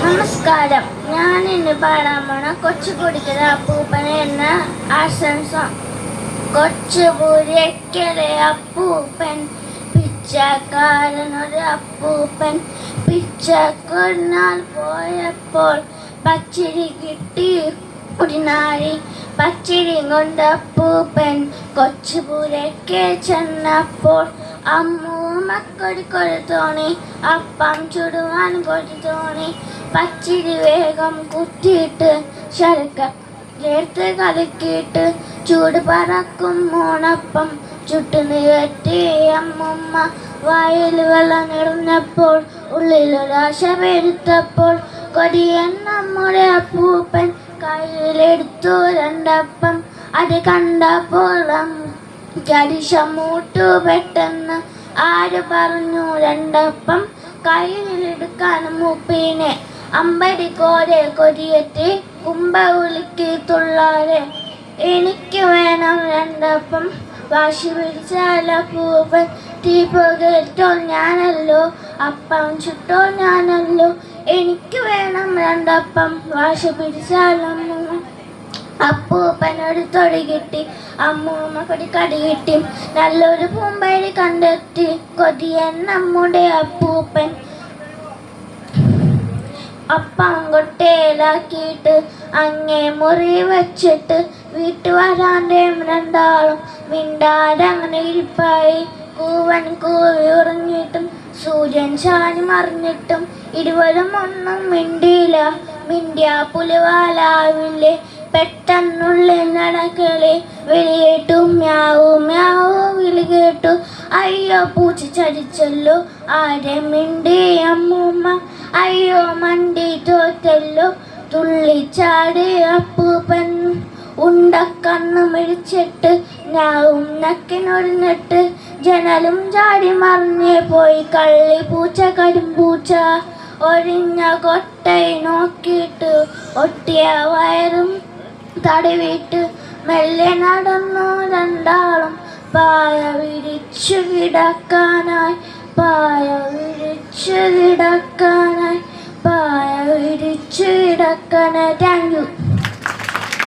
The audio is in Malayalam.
നമസ്കാരം. ഞാൻ ഇന്ന് പാടാൻ പോണ കൊച്ചുകുടിക്കര അപ്പൂപ്പനെ എന്ന ആശംസ. കൊച്ചുപുരയ്ക്കലെ അപ്പൂപ്പൻ, പിച്ചക്കാരനൊരു അപ്പൂപ്പൻ. പിച്ചക്കൊരുനാൾ പോയപ്പോൾ പച്ചിരി കിട്ടി ഒരു നാഴി. പച്ചിരി കൊണ്ട് അപ്പൂപ്പൻ കൊച്ചുപുരയ്ക്ക് ചെന്നപ്പോൾ അമ്മൂമ്മക്കൊരു തോണി, അപ്പം ചുടുവാൻ കൊരു തോണി. പച്ചിരി വേഗം കുത്തിയിട്ട് ശർക്ക ചേർത്ത് കലക്കിയിട്ട് ചൂട് പറക്കും മൂണപ്പം ചുട്ടു നികത്തി അമ്മൂമ്മ. വായിൽ വെള്ളം നിറഞ്ഞപ്പോൾ ഉള്ളിലൊരാശ പെരുത്തപ്പോൾ കൊടിയൻ നമ്മുടെ അപ്പൂപ്പൻ കയ്യിലെടുത്തു രണ്ടപ്പം. അത് കണ്ടപ്പോൾ കരിശം മൂട്ടു പെട്ടെന്ന്. ആര് പറഞ്ഞു രണ്ടപ്പം കയ്യിലെടുക്കാൻ മൂപ്പീനെ? അമ്പടി കോരെ കൊടിയെത്തി കുമ്പ ഉലുക്കി തുള്ളാരെ. എനിക്ക് വേണം രണ്ടപ്പം വാശി പിടിച്ചാൽ അപ്പൂപ്പൻ. തീ പുകയിട്ടോ ഞാനല്ലോ, അപ്പം ചുട്ടോ ഞാനല്ലോ. എനിക്ക് വേണം രണ്ടപ്പം വാശി പിടിച്ചാൽ അമ്മൂമ്മ. അപ്പൂപ്പനൊരു തൊടി കിട്ടി, അമ്മൂമ്മക്കൊരു കടി കിട്ടി. നല്ലൊരു പൂമ്പഴി കണ്ടെത്തി കൊതിയൻ നമ്മുടെ അപ്പൂപ്പൻ. അപ്പം കൊട്ടയിലാക്കിയിട്ട് അങ്ങേ മുറി വെച്ചിട്ട് വീട്ടുവരാൻ്റെ രണ്ടാളും മിണ്ടാരങ്ങനെ ഇരിപ്പായി. കൂവൻ കൂവി ഉറങ്ങിയിട്ടും സൂര്യൻ ചാഞ്ഞു മറിഞ്ഞിട്ടും ഇരുവരും ഒന്നും മിണ്ടിയില്ല. മിണ്ടിയ പുലിവാലാവില്ലേ. പെട്ടെന്നുള്ളിൽ നടക്കളി വിളി കേട്ടു, മ്യാവൂ മ്യാവൂ വിളി കേട്ടു. അയ്യോ പൂച്ച ചടിച്ചല്ലോ, ആരെ മിണ്ടി അമ്മൂമ്മ. അയ്യോ മണ്ടി തോറ്റല്ലോ, തുള്ളിച്ചാടി അപ്പൂപ്പൻ. ഉണ്ടക്കണ്ണു മിഴിച്ചിട്ട് ഞാവും നക്കിനൊരുന്നിട്ട് ജനലും ചാടി മറിഞ്ഞേ പോയി കള്ളി പൂച്ച കരിമ്പൂച്ച. ഒരിഞ്ഞ കൊട്ടയി നോക്കിയിട്ട് ഒട്ടിയ വയറും തടവിട്ട് മെല്ലെ നടന്നു രണ്ടാളും. പായ വിരിച്ചു കിടക്കാനായി, പായ വിരിച്ചു കിടക്കാനായി, പായ വിരിച്ചു കിടക്കാനായി. Thank you.